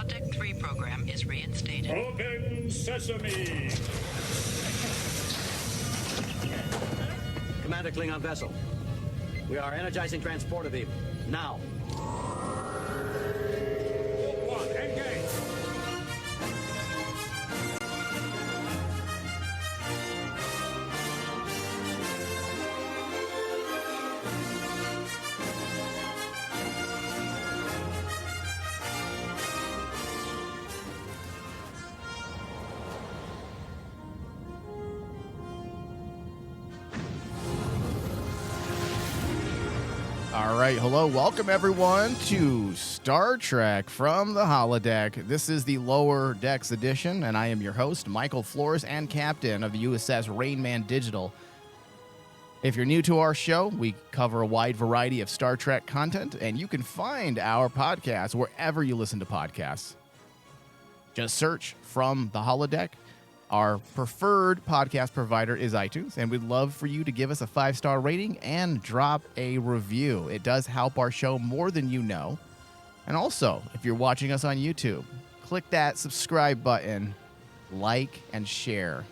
Holodeck 3 program is reinstated. Open sesame! Commander Klingon vessel. We are energizing transporter beam. Now. One, engage! All right, hello, welcome everyone to Star Trek from the Holodeck. This is the Lower Decks edition, and I am your host, Michael Flores, and captain of the USS Rainman Digital. If you're new to our show, we cover a wide variety of Star Trek content, and you can find our podcast wherever you listen to podcasts. Just search From the Holodeck. Our preferred podcast provider is iTunes, and we'd love for you to give us a 5-star rating and drop a review. It does help our show more than you know. And also, if you're watching us on YouTube, click that subscribe button, like, and share.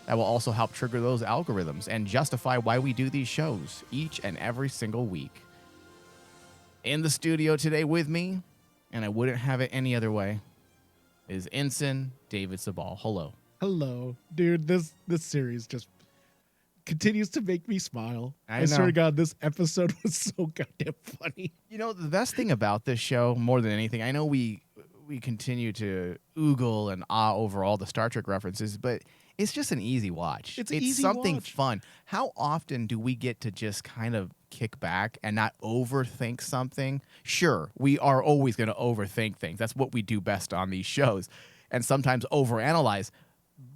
That will also help trigger those algorithms and justify why we do these shows each and every single week. In the studio today with me, and I wouldn't have it any other way, is Ensign David Sabal. Hello. Hello, dude. This series just continues to make me smile. I I know. swear to God, this episode was so goddamn funny. You know, the best thing about this show, more than anything, I know we continue to oogle and ah over all the Star Trek references, but it's just an easy watch. It's an easy something watch. fun. How often do we get to just kind of kick back and not overthink something? Sure, we are always going to overthink things. That's what we do best on these shows, and sometimes overanalyze.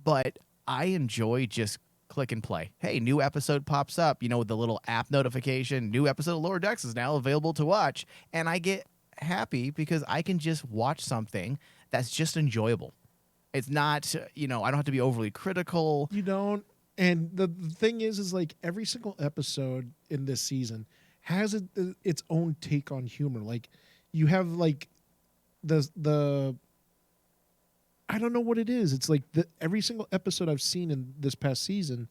But I enjoy just click and play. Hey, new episode pops up, with the little app notification. New episode of Lower Decks is now available to watch. And I get happy because I can just watch something that's just enjoyable. It's not, I don't have to be overly critical. You don't. And the thing is like every single episode in this season has its own take on humor. Like you have like the I don't know what it is. It's like every single episode I've seen in this past season,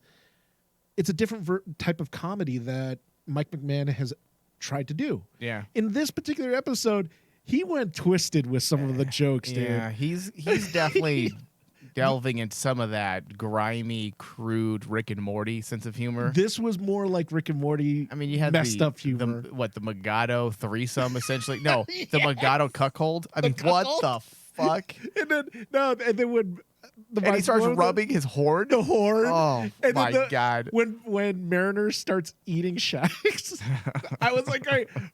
it's a different type of comedy that Mike McMahon has tried to do. Yeah. In this particular episode, he went twisted with some of the jokes, dude. Yeah, he's definitely delving into some of that grimy, crude Rick and Morty sense of humor. This was more like Rick and Morty. I mean, you had messed up humor. the Mugato threesome, essentially. No, the Mugato cuckold. I mean, what cuckold? the fuck? and then when And he starts rubbing his horn. the horn. Oh and my then god! When Mariner starts eating Shax, I was like,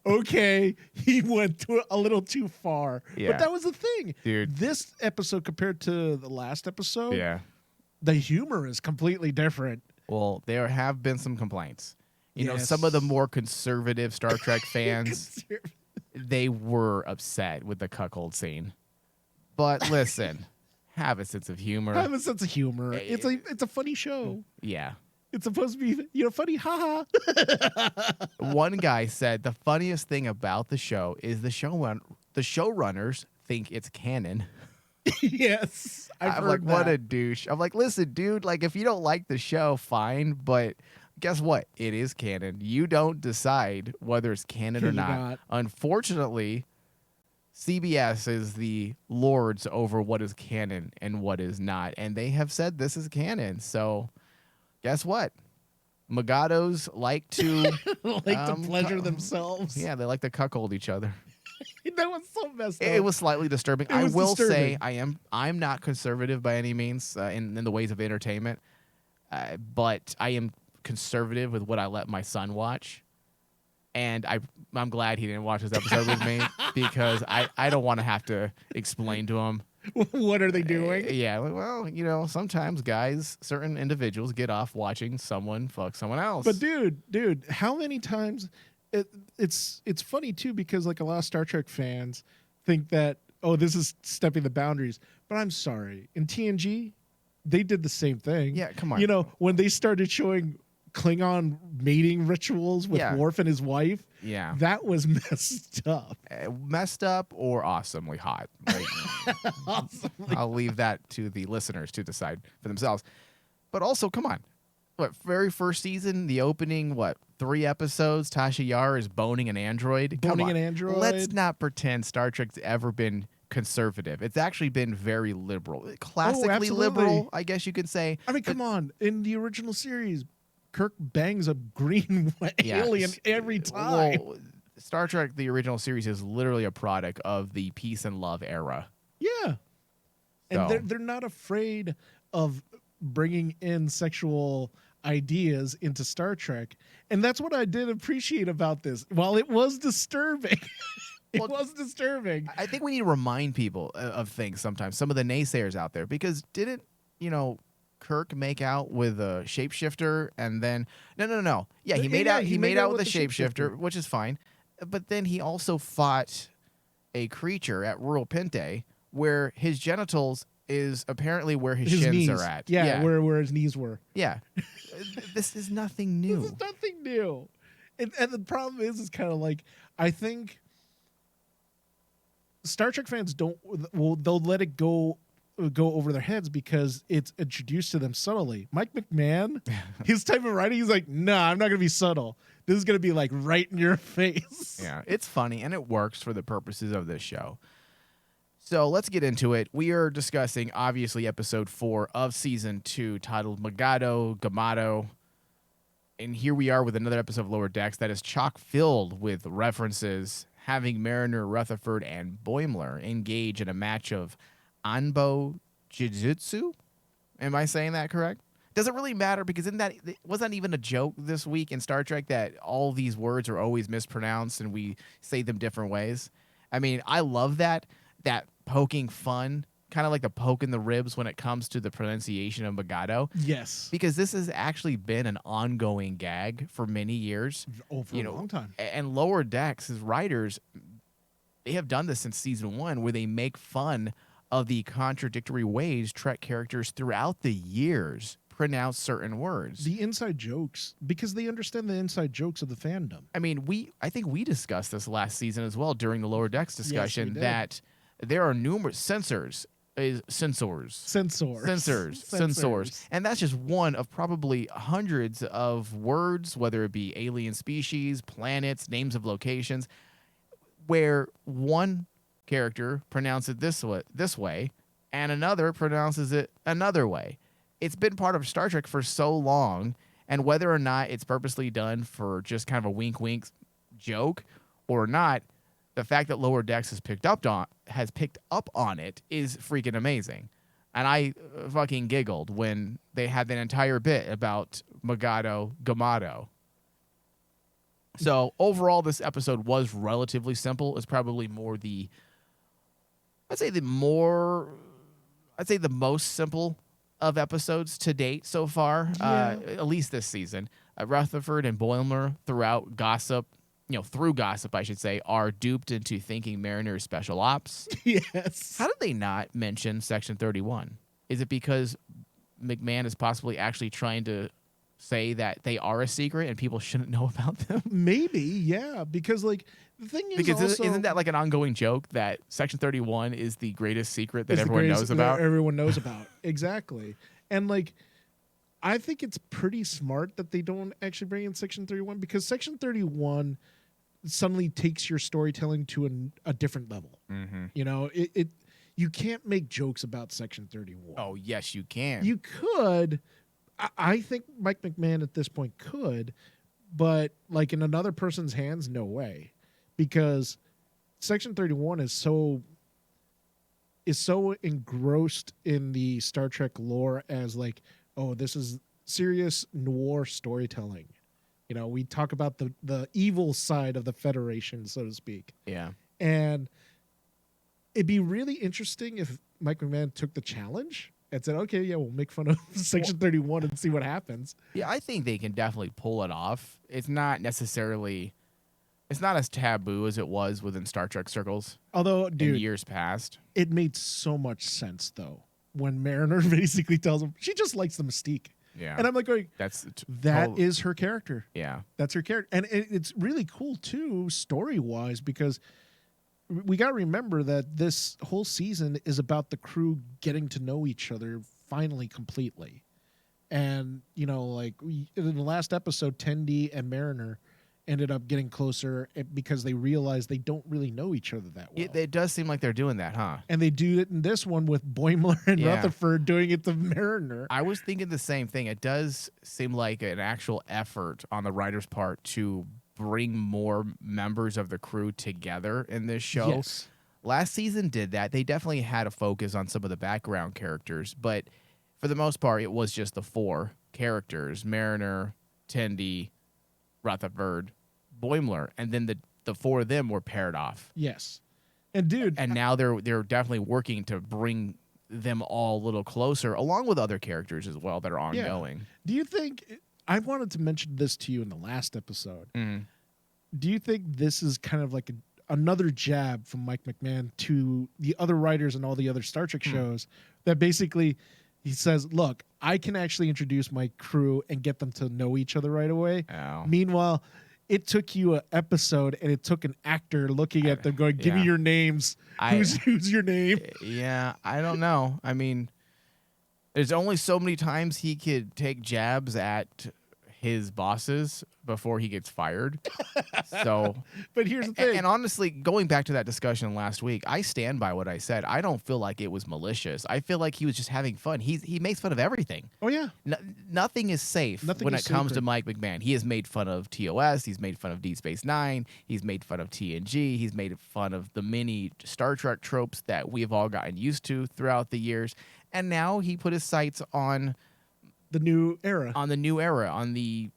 okay, he went a little too far. Yeah. But that was the thing, Dude. This episode compared to the last episode, Yeah. the humor is completely different. Well, there have been some complaints. Yes. Some of the more conservative Star Trek fans, they were upset with the cuckold scene. But listen, have a sense of humor. Have a sense of humor. It's a funny show. Yeah. It's supposed to be funny, haha. One guy said the funniest thing about the show is the showrunners think it's canon. Yes, I'm like, what a douche. I'm like, listen, dude, like if you don't like the show, fine, but guess what? It is canon. You don't decide whether it's canon or You're not. not. Unfortunately, CBS is the lords over what is canon and what is not, and they have said this is canon. So, guess what? Mugatos like to to pleasure themselves. Yeah, they like to cuckold each other. That was so messed up. It was slightly disturbing. It was I will say disturbing. I'm not conservative by any means in the ways of entertainment, but I am conservative with what I let my son watch. And I'm glad he didn't watch this episode with me because I don't want to have to explain to him. What are they doing? Yeah, well, sometimes guys, certain individuals get off watching someone fuck someone else. But dude, how many times? It's funny too because like a lot of Star Trek fans think that this is stepping the boundaries. But I'm sorry, in TNG, they did the same thing. Yeah, come on. When they started showing Klingon mating rituals with Yeah. Worf and his wife. Yeah. That was messed up. Messed up or awesomely hot. Like, I'll leave that to the listeners to decide for themselves. But also, come on. What, very first season, the opening, 3 episodes, Tasha Yar is boning an android? Come Boning on. an android? Let's not pretend Star Trek's ever been conservative. It's actually been very liberal. Classically absolutely. liberal, I guess you could say. I mean, come on. In the original series, Kirk bangs a green Yeah. alien every time. Well, Star Trek, the original series, is literally a product of the peace and love era. Yeah. And So- they're not afraid of bringing in sexual ideas into Star Trek. And that's what I did appreciate about this. While it was disturbing, Well, was disturbing. I think we need to remind people of things sometimes, some of the naysayers out there, because didn't, Kirk make out with a shapeshifter and then no. Yeah, he made out with a shapeshifter, which is fine. But then he also fought a creature at Rural Pente where his genitals is apparently where his shins knees are at. Yeah, where his knees were. Yeah. This is nothing new. This is nothing new. And the problem is kind of like, I think Star Trek fans they'll let it go over their heads because it's introduced to them subtly. Mike McMahon, his type of writing, he's like, nah, I'm not going to be subtle. This is going to be like right in your face. Yeah, it's funny and it works for the purposes of this show. So let's get into it. We are discussing, obviously, episode 4 of season 2, titled Mugato, Gumato. And here we are with another episode of Lower Decks that is chock-filled with references, having Mariner, Rutherford, and Boimler engage in a match of Anbo Jiu-Jitsu. Am I saying that correct? Does it really matter? Because wasn't that even a joke this week in Star Trek that all these words are always mispronounced and we say them different ways? I mean, I love that poking fun, kind of like the poke in the ribs when it comes to the pronunciation of Mugato. Yes. Because this has actually been an ongoing gag for many years. For a long time. And Lower Decks, as writers, they have done this since season 1, where they make fun of the contradictory ways Trek characters throughout the years pronounce certain words. The inside jokes, because they understand the inside jokes of the fandom. I mean, I think we discussed this last season as well during the Lower Decks discussion, Yes, we did. that there are numerous sensors. And that's just one of probably hundreds of words, whether it be alien species, planets, names of locations, where one character pronounces it this way and another pronounces it another way. It's been part of Star Trek for so long, and whether or not it's purposely done for just kind of a wink joke or not, the fact that Lower Decks has picked up on it is freaking amazing. And I fucking giggled when they had that entire bit about Gumato. So overall, this episode was relatively simple. It's probably I'd say the most simple of episodes to date so far, at least this season. Rutherford and Boimler through gossip, I should say, are duped into thinking Mariner is special ops. Yes. How did they not mention Section 31? Is it because McMahon is possibly actually trying to say that they are a secret and people shouldn't know about them? Maybe, yeah. Because, like, the thing is isn't that like an ongoing joke that Section 31 is the greatest secret that everyone knows about? Everyone knows about. Exactly. And, like, I think it's pretty smart that they don't actually bring in Section 31, because Section 31 suddenly takes your storytelling to a different level. Mm-hmm. You can't make jokes about Section 31. Oh, yes, you can. You could. I think Mike McMahon at this point could, but like in another person's hands, no way, because Section 31 is so engrossed in the Star Trek lore as like, oh, this is serious noir storytelling. We talk about the evil side of the Federation, so to speak. Yeah. And it'd be really interesting if Mike McMahon took the challenge and said, okay, yeah, we'll make fun of Section 31 and see what happens. Yeah, I think they can definitely pull it off. It's not as taboo as it was within Star Trek circles. Although, in dude, years past. It made so much sense, though, when Mariner basically tells him she just likes the mystique. Yeah. And I'm like going, That's that is her character. Yeah. That's her character. And it's really cool, too, story-wise, because we got to remember that this whole season is about the crew getting to know each other finally completely. And, you know, like in the last episode, Tendi and Mariner ended up getting closer because they realized they don't really know each other that well. It does seem like they're doing that, huh? And they do it in this one with Boimler and Yeah. Rutherford doing it to Mariner. I was thinking the same thing. It does seem like an actual effort on the writer's part to bring more members of the crew together in this show. Yes. Last season did that. They definitely had a focus on some of the background characters, but for the most part, it was just the 4 characters: Mariner, Tendi, Rutherford, Boimler, and then the 4 of them were paired off. Yes. And dude, And now they're definitely working to bring them all a little closer, along with other characters as well that are ongoing. do you think, I wanted to mention this to you in the last episode. Do you think this is kind of like another jab from Mike McMahon to the other writers and all the other Star Trek shows that basically he says, look, I can actually introduce my crew and get them to know each other right away. Oh. Meanwhile, it took you an episode and it took an actor looking at them going, give me yeah. your names. Who's your name? Yeah, I don't know. I mean, there's only so many times he could take jabs at his bosses before he gets fired. So, but here's the thing. and honestly, going back to that discussion last week, I stand by what I said. I don't feel like it was malicious. I feel like he was just having fun. He makes fun of everything. Oh yeah. Nothing is safe Nothing when is it comes sacred. to Mike McMahon. He has made fun of TOS. He's made fun of Deep Space Nine. He's made fun of TNG. He's made fun of the many Star Trek tropes that we've all gotten used to throughout the years. And now he put his sights on The new era. on the new era, on the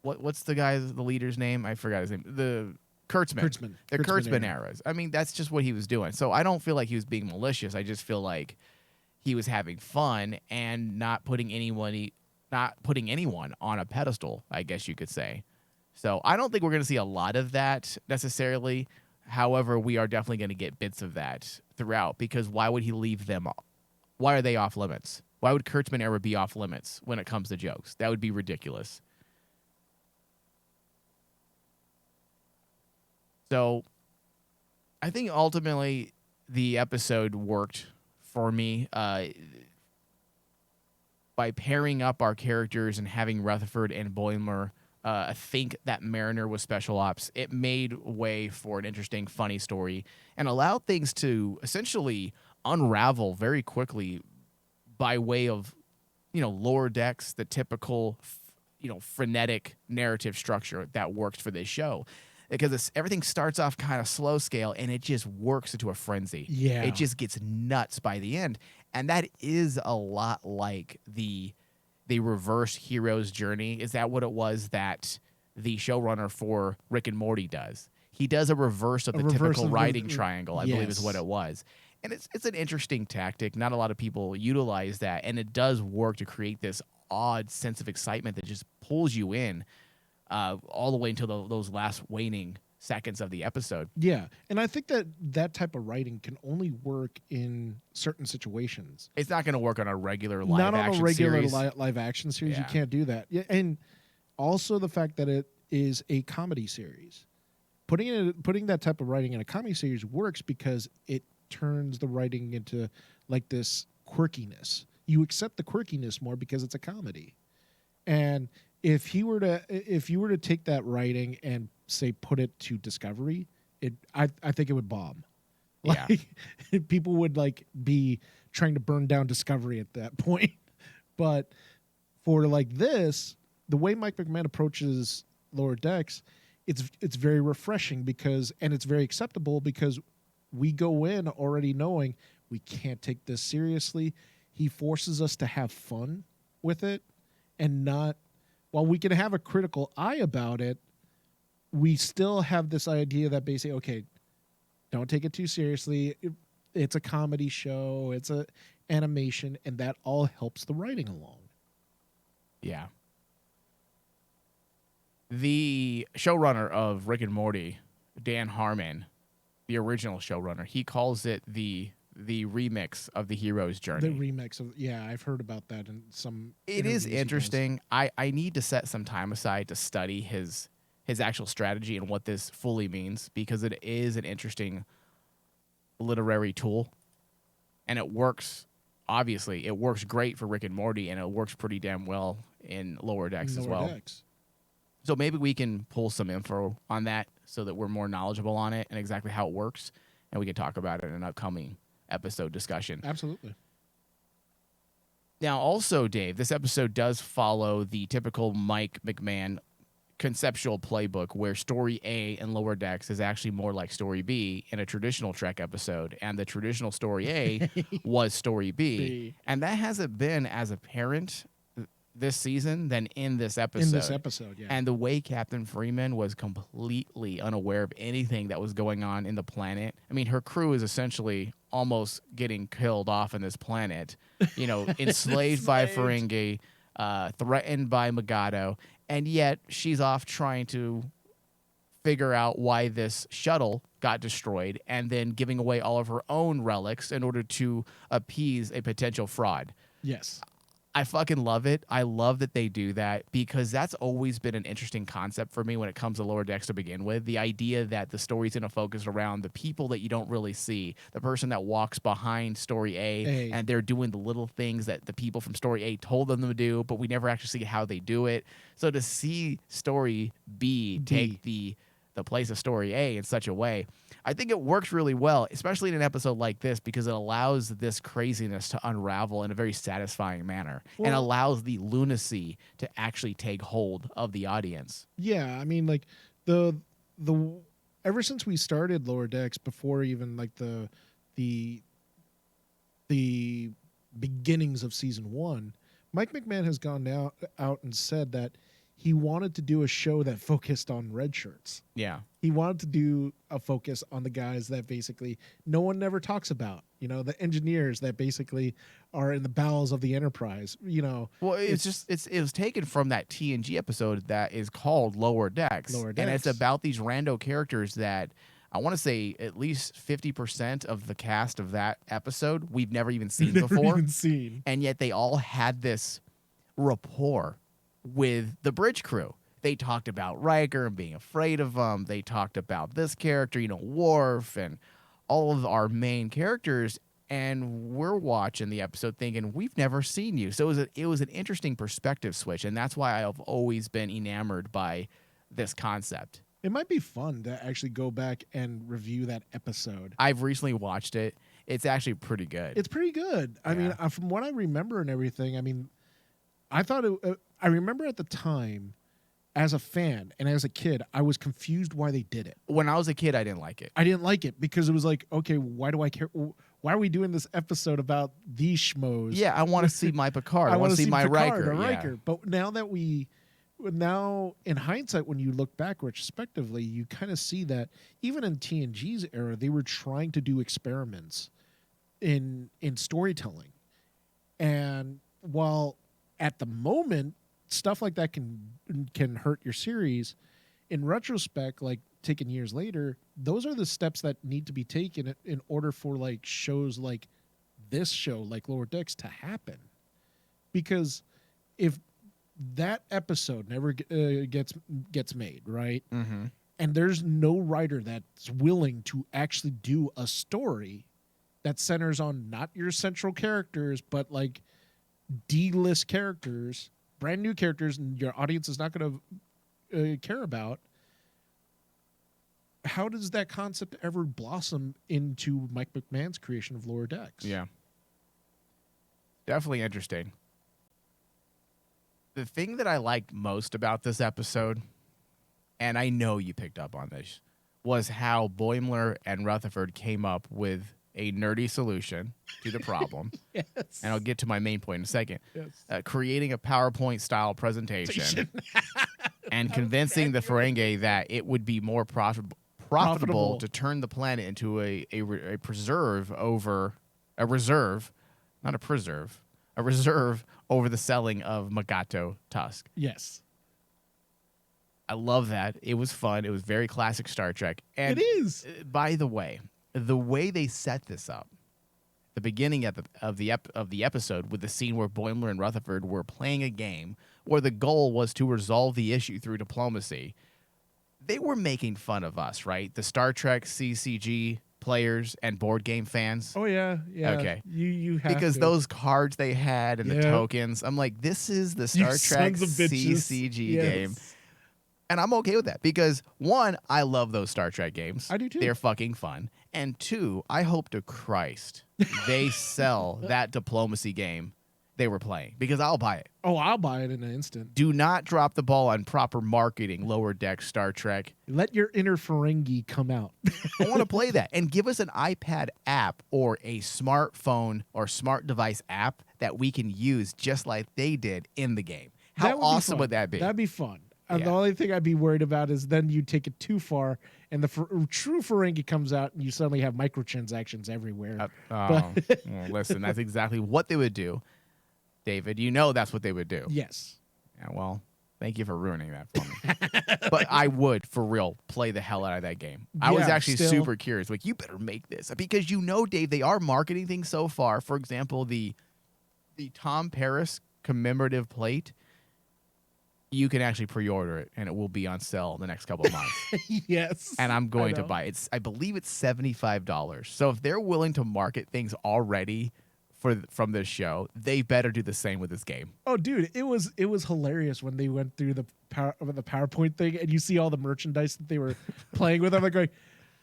what's the leader's name? I forgot his name. The Kurtzman. The Kurtzman eras. I mean, that's just what he was doing. So I don't feel like he was being malicious. I just feel like he was having fun and not putting anyone on a pedestal, I guess you could say. So I don't think we're going to see a lot of that necessarily. However, we are definitely going to get bits of that throughout, because why would he leave them off? Why are they off limits? Why would Kurtzman era be off limits when it comes to jokes? That would be ridiculous. So I think ultimately the episode worked for me by pairing up our characters and having Rutherford and Boimler think that Mariner was special ops. It made way for an interesting, funny story and allowed things to essentially unravel very quickly by way of, lower decks, the typical, frenetic narrative structure that works for this show. Because everything starts off kind of slow scale and it just works into a frenzy. Yeah. It just gets nuts by the end. And that is a lot like the reverse hero's journey. Is that what it was that the showrunner for Rick and Morty does? He does a reverse of the typical writing triangle, I believe is what it was. And it's an interesting tactic. Not a lot of people utilize that. And it does work to create this odd sense of excitement that just pulls you in all the way until those last waning seconds of the episode. Yeah, and I think that type of writing can only work in certain situations. It's not going to work on a regular live action Not on a regular series. live action series. Yeah. You can't do that. Yeah, and also the fact that it is a comedy series. Putting that type of writing in a comedy series works because it turns the writing into like this quirkiness. You accept the quirkiness more because it's a comedy. And if you were to take that writing and say put it to Discovery, I think it would bomb. Yeah. Like, people would like be trying to burn down Discovery at that point. But for like this, the way Mike McMahon approaches Lower Decks, it's very refreshing and it's very acceptable because we go in already knowing we can't take this seriously. He forces us to have fun with it and not. While we can have a critical eye about it, we still have this idea that basically, okay, don't take it too seriously. It's a comedy show. It's a animation, and that all helps the writing along. Yeah. The showrunner of Rick and Morty, Dan Harmon, the original showrunner, he calls it the the remix of the hero's journey. The remix of I've heard about that in some. It is interesting. I need to set some time aside to study his actual strategy and what this fully means, because it is an interesting literary tool, and it works. Obviously, it works great for Rick and Morty, and it works pretty damn well in Lower Decks as well. So maybe we can pull some info on that so that we're more knowledgeable on it and exactly how it works, and we can talk about it in an upcoming episode discussion. Absolutely. Now, also, Dave, this episode does follow the typical Mike McMahon conceptual playbook, where story A in Lower Decks is actually more like story B in a traditional Trek episode, and the traditional story A was story B. And that hasn't been as apparent this season than in this episode. Yeah. And the way Captain Freeman was completely unaware of anything that was going on in the planet. I mean, her crew is essentially almost getting killed off on this planet, enslaved by Ferengi, threatened by Mugato, and yet she's off trying to figure out why this shuttle got destroyed, and then giving away all of her own relics in order to appease a potential fraud. Yes. I fucking love it. I love that they do that, because that's always been an interesting concept for me when it comes to Lower Decks to begin with. The idea that the story's going to focus around the people that you don't really see, the person that walks behind story A, and they're doing the little things that the people from story A told them to do, but we never actually see how they do it. So to see story B take the place of story A in such a way, I think it works really well, especially in an episode like this, because it allows this craziness to unravel in a very satisfying manner, and allows the lunacy to actually take hold of the audience. Yeah, I mean, like the ever since we started Lower Decks, before even like the beginnings of season 1, Mike McMahon has gone out and said that he wanted to do a show that focused on red shirts. Yeah. He wanted to do a focus on the guys that basically no one never talks about. The engineers that basically are in the bowels of the Enterprise. Well, it was taken from that TNG episode that is called Lower Decks. Lower Decks. And it's about these rando characters that I want to say at least 50% of the cast of that episode we've never even seen before. And yet they all had this rapport with the bridge crew. They talked about Riker and being afraid of him. They talked about this character, Worf, and all of our main characters. And we're watching the episode thinking, we've never seen you. So it was an interesting perspective switch. And that's why I've always been enamored by this concept. It might be fun to actually go back and review that episode. I've recently watched it. It's actually pretty good. It's pretty good. I mean, from what I remember and everything, I mean, I thought I remember at the time, as a fan and as a kid, I was confused why they did it. When I was a kid, I didn't like it. I didn't like it because it was like, okay, why do I care? Why are we doing this episode about these schmoes? Yeah, I want to see my Picard. I want to see my Riker. Yeah. But now in hindsight, when you look back retrospectively, you kind of see that even in TNG's era, they were trying to do experiments in storytelling. And while at the moment, stuff like that can hurt your series, in retrospect, like taken years later, those are the steps that need to be taken in order for like shows like this show, like Lower Decks, to happen. Because if that episode never gets made, right? Mm-hmm. And there's no writer that's willing to actually do a story that centers on not your central characters, but like D-list characters, brand new characters, and your audience is not going to care about. How does that concept ever blossom into Mike McMahon's creation of Lower Decks? Yeah. Definitely interesting. The thing that I liked most about this episode, and I know you picked up on this, was how Boimler and Rutherford came up with a nerdy solution to the problem. Yes. And I'll get to my main point in a second. Yes. Creating a PowerPoint-style presentation and convincing the Ferengi that it would be more profitable to turn the planet into a reserve over over the selling of Mugato Tusk. Yes. I love that. It was fun. It was very classic Star Trek. And it is. By the way they set this up the beginning of the episode with the scene where Boimler and Rutherford were playing a game where the goal was to resolve the issue through diplomacy. They were making fun of us, right? The Star Trek CCG players and board game fans. Oh yeah. Okay. You have Because to. those cards they had and the Yeah. tokens, I'm like, this is the You Star Trek sons of bitches. CCG Yes. game. And I'm okay with that because, one, I love those Star Trek games. I do too. They're fucking fun. And two, I hope to Christ they sell that diplomacy game they were playing because I'll buy it. Oh, I'll buy it in an instant. Do not drop the ball on proper marketing, Lower Deck Star Trek. Let your inner Ferengi come out. I want to play that. And give us an iPad app or a smartphone or smart device app that we can use just like they did in the game. How That would be awesome fun. would that be? That'd be fun. And Yeah. the only thing I'd be worried about is then you take it too far and the true Ferengi comes out and you suddenly have microtransactions everywhere. Well, listen, that's exactly what they would do. David, you know that's what they would do. Yes. Yeah, well, thank you for ruining that for me. But I would, for real, play the hell out of that game. I was Yeah, actually still. super curious. Like, you better make this. Because Dave, they are marketing things so far. For example, the Tom Paris commemorative plate, you can actually pre-order it, and it will be on sale in the next couple of months. Yes. And I'm going to know. buy it. I believe it's $75. So if they're willing to market things already from this show, they better do the same with this game. Oh, dude, it was hilarious when they went through the PowerPoint thing and you see all the merchandise that they were playing with. I'm like going,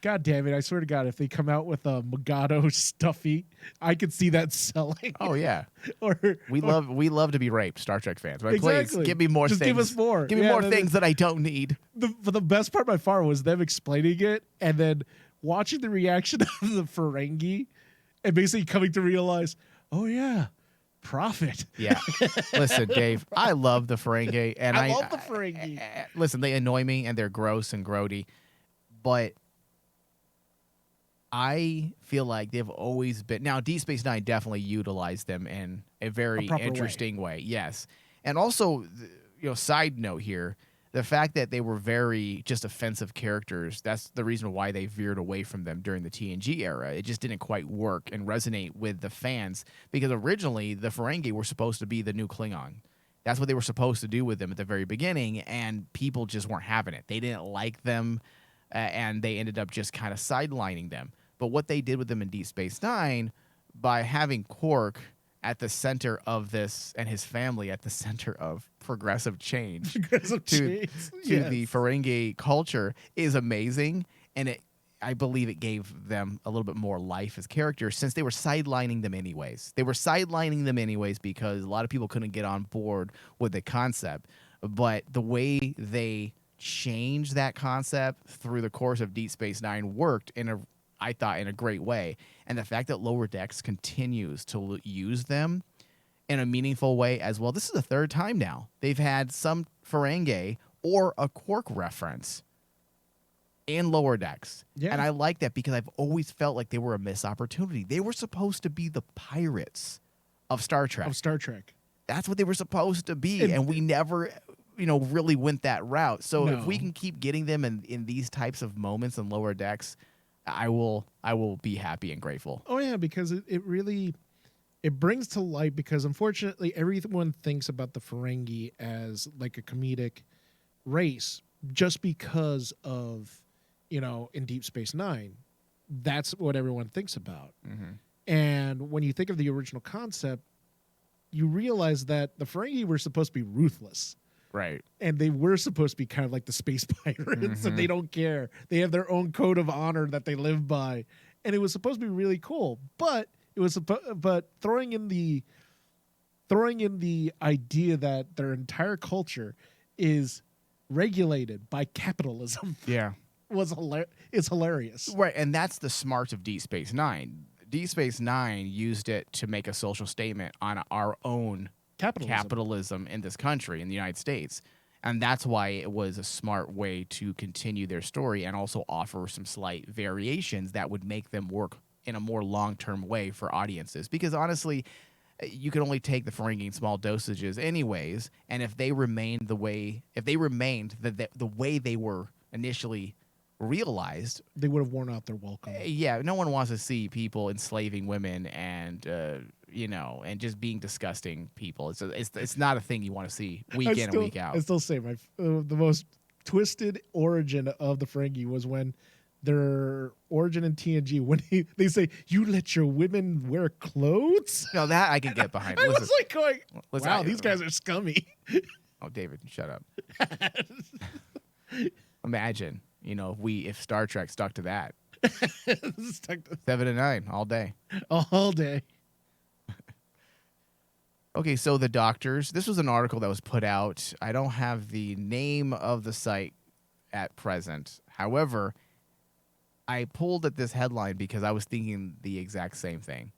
God damn it! I swear to God, if they come out with a Mugato stuffy, I could see that selling. Oh yeah, or we love to be raped, Star Trek fans. But Exactly. please give me more Just things. give us more. Give me Yeah, more no, things that I don't need. the best part by far was them explaining it and then watching the reaction of the Ferengi and basically coming to realize, oh yeah, profit. Yeah. Listen, Dave, I love the Ferengi, and I love the Ferengi. Listen, they annoy me and they're gross and grody, but I feel like they've always been. Now, Deep Space Nine definitely utilized them in a very proper interesting way. Yes, and also, side note here, the fact that they were very just offensive characters. That's the reason why they veered away from them during the TNG era. It just didn't quite work and resonate with the fans because originally the Ferengi were supposed to be the new Klingon. That's what they were supposed to do with them at the very beginning, and people just weren't having it. They didn't like them, and they ended up just kind of sidelining them. But what they did with them in Deep Space Nine, by having Quark at the center of this and his family at the center of progressive change to the Ferengi culture, is amazing. And I believe it gave them a little bit more life as characters since they were sidelining them anyways. They were sidelining them anyways because a lot of people couldn't get on board with the concept. But the way they changed that concept through the course of Deep Space Nine worked I thought in a great way. And the fact that Lower Decks continues to use them in a meaningful way as well. This is the third time now they've had some Ferengi or a Quark reference in Lower Decks. Yeah. And I like that because I've always felt like they were a missed opportunity. They were supposed to be the pirates of Star Trek. That's what they were supposed to be. And we never, really went that route. So if we can keep getting them in these types of moments in Lower Decks, I will be happy and grateful. Oh yeah, because it really brings to light, because unfortunately everyone thinks about the Ferengi as like a comedic race just because of, in Deep Space Nine, that's what everyone thinks about. Mm-hmm. And when you think of the original concept, you realize that the Ferengi were supposed to be ruthless. Right. And they were supposed to be kind of like the space pirates, and they don't care. They have their own code of honor that they live by, and it was supposed to be really cool. But it was, but throwing in the idea that their entire culture is regulated by capitalism. Yeah. It's hilarious. Right, and that's the smarts of Deep Space Nine. Deep Space Nine used it to make a social statement on our own capitalism in this country, in the United States. And that's why it was a smart way to continue their story and also offer some slight variations that would make them work in a more long-term way for audiences. Because honestly, you can only take the Ferengi in small dosages anyways, and if they remained the way they were initially realized, They would have worn out their welcome. yeah, no one wants to see people enslaving women and and just being disgusting people. It's not a thing you want to see week in and week out. I still say the most twisted origin of the Ferengi was when their origin in TNG, when they say, "You let your women wear clothes." No, that I can get behind. I Listen, was like going, "Wow, these guys are scummy." oh, David, shut up. Imagine, if Star Trek stuck to that. 7 to 9 all day. All day. Okay, so the doctors. This was an article that was put out. I don't have the name of the site at present. However, I pulled at this headline because I was thinking the exact same thing.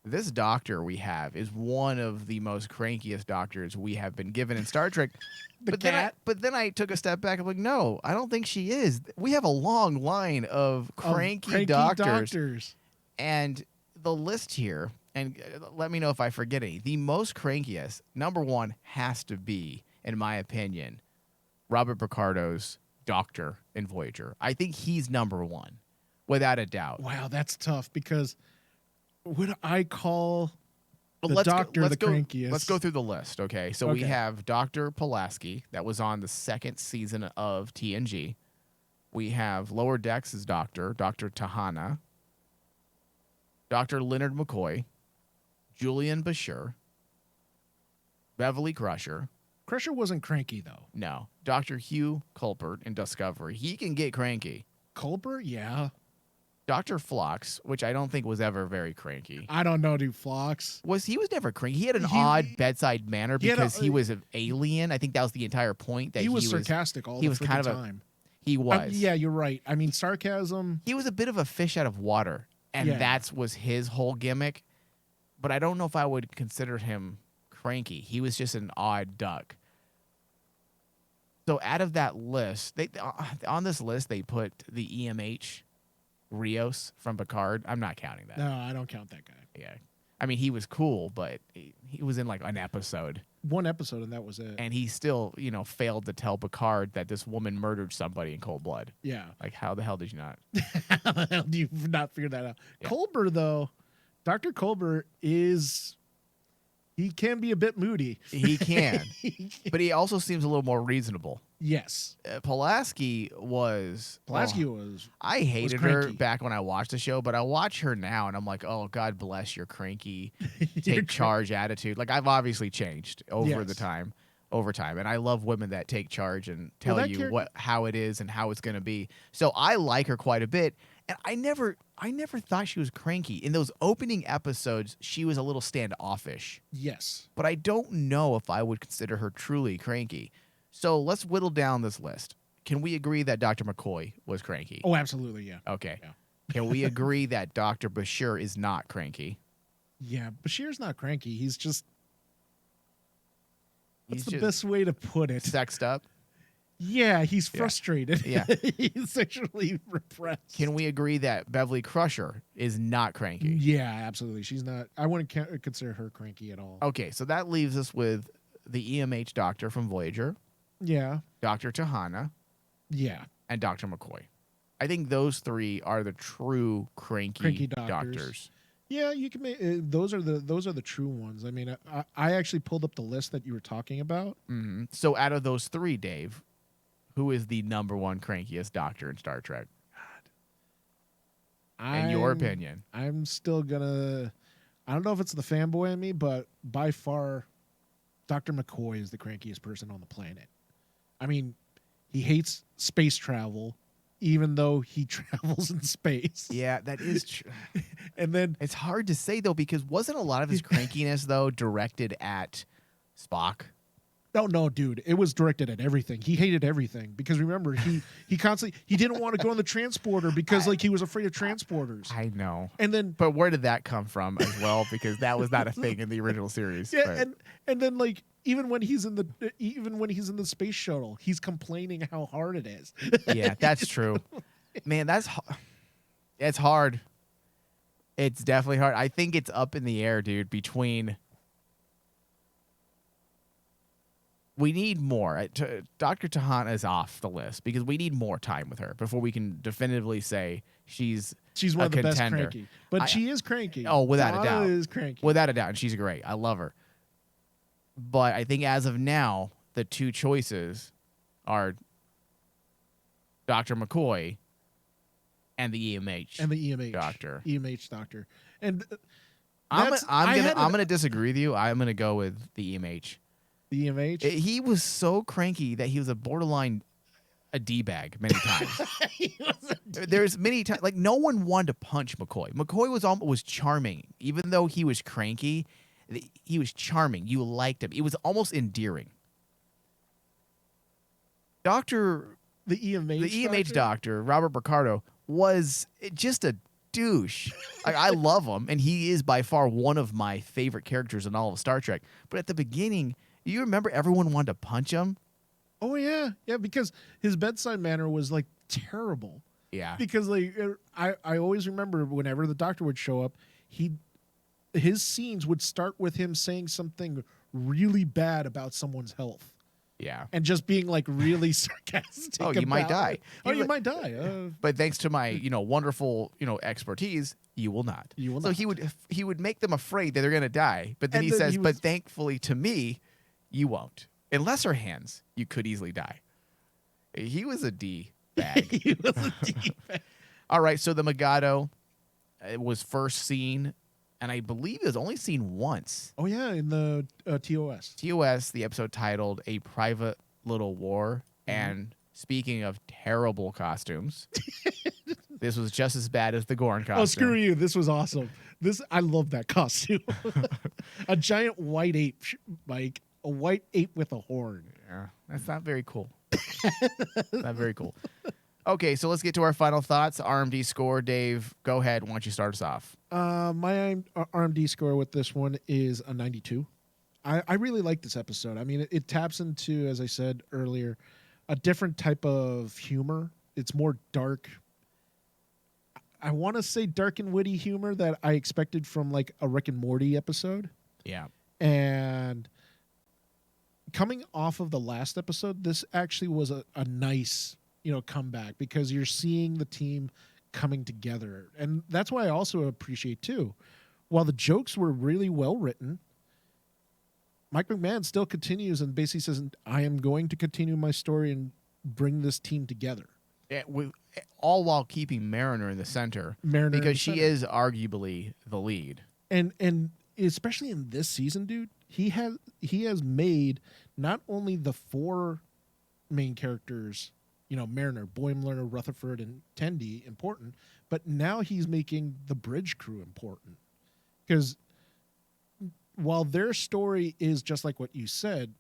This doctor we have is one of the most crankiest doctors we have been given in Star Trek. But then I took a step back. I'm like, no, I don't think she is. We have a long line of cranky doctors. And the list here, and let me know if I forget any, the most crankiest, number one, has to be, in my opinion, Robert Picardo's doctor in Voyager. I think he's number one, without a doubt. Wow, that's tough because would I call the let's doctor the go, crankiest? Let's go through the list, okay? So we have Dr. Pulaski, that was on the second season of TNG. We have Lower Decks' doctor, Dr. Tahana, Dr. Leonard McCoy, Julian Bashir, Beverly Crusher. Crusher wasn't cranky, though. No. Dr. Hugh Culpert in Discovery. He can get cranky. Culpert? Yeah. Dr. Phlox, which I don't think was ever very cranky. I don't know, dude. Phlox. He was never cranky. He had an odd bedside manner because he was an alien. I think that was the entire point. That he was sarcastic all the time. He was. Yeah, you're right. I mean, sarcasm. He was a bit of a fish out of water, and that was his whole gimmick. But I don't know if I would consider him cranky. He was just an odd duck. So out of that list, on this list, they put the EMH Rios from Picard. I'm not counting that. No, I don't count that guy. Yeah. I mean, he was cool, but he was in like an episode. One episode, and that was it. And he still, failed to tell Picard that this woman murdered somebody in cold blood. Yeah. Like, how the hell did you not? How the hell do you not figure that out? Yeah. Colbert, though, Dr. Colbert he can be a bit moody. He can. But he also seems a little more reasonable. Yes. Pulaski was... I hated her back when I watched the show, but I watch her now, and I'm like, oh, God bless your cranky, take charge attitude. Like, I've obviously changed over time. And I love women that take charge and tell you how it is and how it's going to be. So I like her quite a bit. And I never thought she was cranky. In those opening episodes, she was a little standoffish. Yes. But I don't know if I would consider her truly cranky. So let's whittle down this list. Can we agree that Dr. McCoy was cranky? Oh, absolutely, yeah. Okay. Yeah. Can we agree that Dr. Bashir is not cranky? Yeah, Bashir's not cranky. He's just... What's the best way to put it? Sexed up? Yeah, he's frustrated. Yeah. He's sexually repressed. Can we agree that Beverly Crusher is not cranky? Yeah, absolutely. She's not... I wouldn't consider her cranky at all. Okay, so that leaves us with the EMH doctor from Voyager. Yeah. Dr. Tahana. Yeah. And Dr. McCoy. I think those three are the true cranky doctors. Yeah, you can make those are the true ones. I mean, I actually pulled up the list that you were talking about. Mm-hmm. So out of those three, Dave, who is the number one crankiest doctor in Star Trek? In your opinion, I'm still gonna. I don't know if it's the fanboy in me, but by far, Dr. McCoy is the crankiest person on the planet. I mean, he hates space travel, even though he travels in space. Yeah, that is true. And then it's hard to say, though, because wasn't a lot of his crankiness, though, directed at Spock? No, dude. It was directed at everything. He hated everything. Because remember, he constantly... He didn't want to go on the transporter because he was afraid of transporters. I know. And then... But where did that come from as well? Because that was not a thing in the original series. Yeah, and then, like... Even when he's in the space shuttle, he's complaining how hard it is. Yeah, that's true. Man, it's hard. It's definitely hard. I think it's up in the air, dude, between we need more. Dr. Tahana is off the list because we need more time with her before we can definitively say she's one of the best contender. cranky. But she is cranky. Oh, without a doubt. Is cranky. Without a doubt, and she's great. I love her. But I think as of now, the two choices are Dr. McCoy and the EMH doctor. EMH doctor. And I'm gonna disagree with you. I'm gonna go with the EMH. The EMH. He was so cranky that he was a borderline a D-bag many times. There's many times like no one wanted to punch McCoy. McCoy was charming, even though he was cranky. He was charming. You liked him. It was almost endearing. The EMH doctor, Robert Picardo, was just a douche. I love him, and he is by far one of my favorite characters in all of Star Trek. But at the beginning, you remember everyone wanted to punch him? Oh yeah, because his bedside manner was like terrible. Yeah. Because like I always remember whenever the doctor would show up, his scenes would start with him saying something really bad about someone's health. Yeah. And just being like really sarcastic. Oh, you might die. You might die. But thanks to my, wonderful, expertise, you will not. You will so not. he would make them afraid that they're going to die. But then he says, but thankfully to me, you won't. In lesser hands, you could easily die. He was a D bag. He was a D bag. All right. So the Mugato was first seen, and I believe it was only seen once. Oh, yeah, in the TOS. TOS, the episode titled A Private Little War. Mm-hmm. And speaking of terrible costumes, this was just as bad as the Gorn costume. Oh, screw you. This was awesome. I love that costume. A giant white ape, Mike. A white ape with a horn. Yeah, that's not very cool. Not very cool. Okay, so let's get to our final thoughts. RMD score. Dave, go ahead. Why don't you start us off? My RMD score with this one is a 92. I really like this episode. I mean, it taps into, as I said earlier, a different type of humor. It's more dark. I want to say dark and witty humor that I expected from like a Rick and Morty episode. Yeah. And coming off of the last episode, this actually was a nice, comeback because you're seeing the team coming together. And that's why I also appreciate too, while the jokes were really well written, Mike McMahon still continues and basically says, I am going to continue my story and bring this team together. Yeah, all while keeping Mariner in the center. Because she is arguably the lead. And especially in this season, dude, he has made not only the four main characters, Mariner, Boimler, Rutherford, and Tendi important, but now he's making the bridge crew important. Because while their story is just like what you said,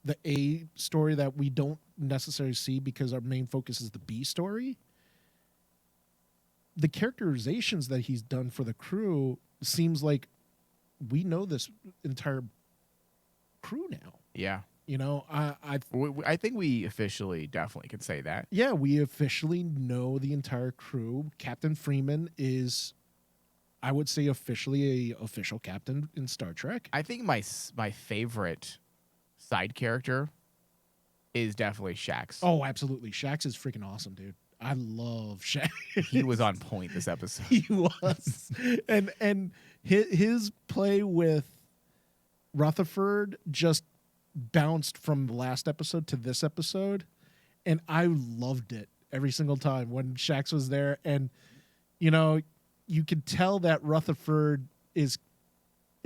the A story that we don't necessarily see because our main focus is the B story, the characterizations that he's done for the crew seems like we know this entire crew now. Yeah. I think we officially definitely can say that. Yeah, we officially know the entire crew. Captain Freeman is, I would say, officially a official captain in Star Trek. I think my favorite side character is definitely Shax. Oh, absolutely. Shax is freaking awesome, dude. I love Shax. He was on point this episode. He was. and his play with Rutherford just bounced from the last episode to this episode, and I loved it every single time when Shax was there. And you could tell that Rutherford is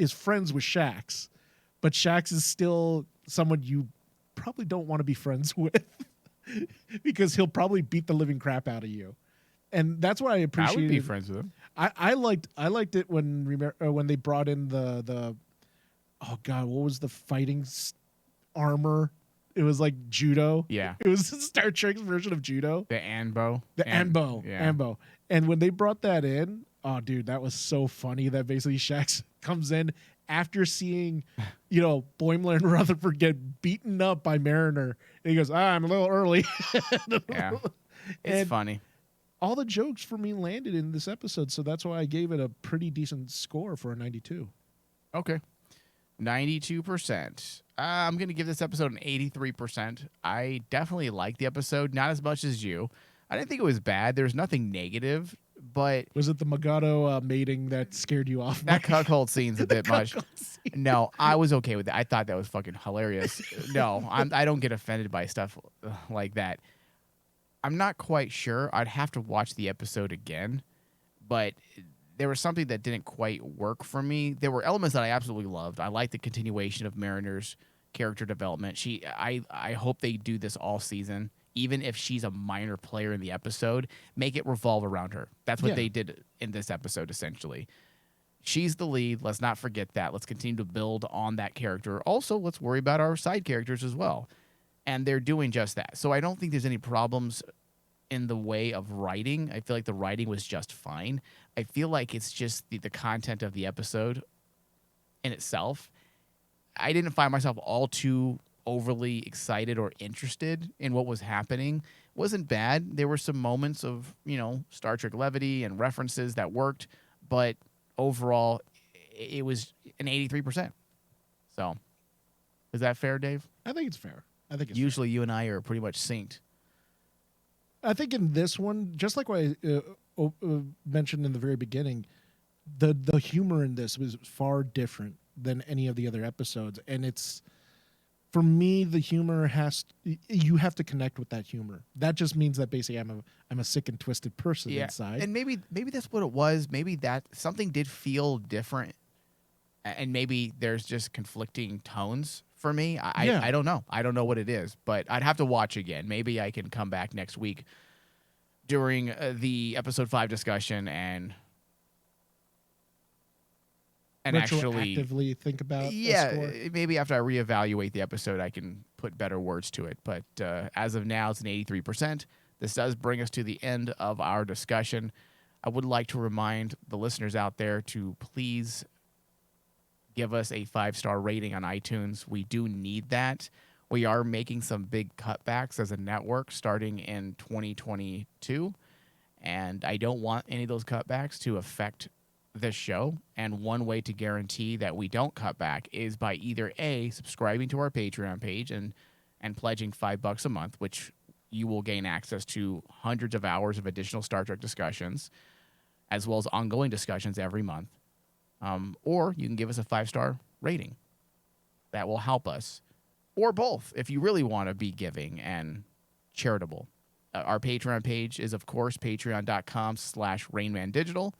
friends with Shax, but Shax is still someone you probably don't want to be friends with because he'll probably beat the living crap out of you. And that's what I appreciate. I would be friends with him. I liked it when they brought in the oh god, what was the fighting armor? It was like judo. Yeah, it was Star Trek's version of judo. The Anbo. Anbo. Yeah. Anbo. And when they brought that in, oh dude, that was so funny. That basically Shax comes in after seeing, Boimler and Rutherford get beaten up by Mariner, and he goes, "I'm a little early." Yeah, it's funny. All the jokes for me landed in this episode, so that's why I gave it a pretty decent score for a 92. Okay. 92%. I'm going to give this episode an 83%. I definitely liked the episode, not as much as you. I didn't think it was bad. There's nothing negative, but Was it the Mugato mating that scared you off? that Mike? cuckold scene's a bit much. Cuckold scene. No, I was okay with it. I thought that was fucking hilarious. No, I don't get offended by stuff like that. I'm not quite sure. I'd have to watch the episode again, but there was something that didn't quite work for me. There were elements that I absolutely loved. I liked the continuation of Mariner's character development. I hope they do this all season. Even if she's a minor player in the episode, make it revolve around her. That's what they did in this episode, essentially. She's the lead. Let's not forget that. Let's continue to build on that character. Also, let's worry about our side characters as well. And they're doing just that. So I don't think there's any problems in the way of writing. I feel like the writing was just fine. I feel like it's just the content of the episode in itself. I didn't find myself all too overly excited or interested in what was happening. It wasn't bad. There were some moments of, Star Trek levity and references that worked, but overall, it was an 83%. So, is that fair, Dave? I think it's fair. I think it's Usually you and I are pretty much synced. I think in this one, just like what I mentioned in the very beginning, the humor in this was far different than any of the other episodes, and it's, for me, the humor you have to connect with that humor. That just means that basically I'm a sick and twisted person inside. And maybe that's what it was. Maybe that something did feel different, and maybe there's just conflicting tones for me. I don't know. I don't know what it is, but I'd have to watch again. Maybe I can come back next week during the episode 5 discussion and actually actively think about yeah, a score. maybe after I reevaluate the episode, I can put better words to it. But as of now, it's an 83%. This does bring us to the end of our discussion. I would like to remind the listeners out there to please give us a 5-star rating on iTunes. We do need that. We are making some big cutbacks as a network starting in 2022, and I don't want any of those cutbacks to affect this show. And one way to guarantee that we don't cut back is by either A, subscribing to our Patreon page and pledging $5 a month, which you will gain access to hundreds of hours of additional Star Trek discussions, as well as ongoing discussions every month. Or you can give us a 5-star rating. That will help us. Or both, if you really want to be giving and charitable. Our Patreon page is, of course, patreon.com/RainmanDigital.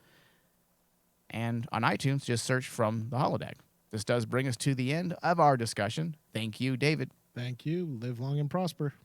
And on iTunes, just search From the Holodeck. This does bring us to the end of our discussion. Thank you, David. Thank you. Live long and prosper.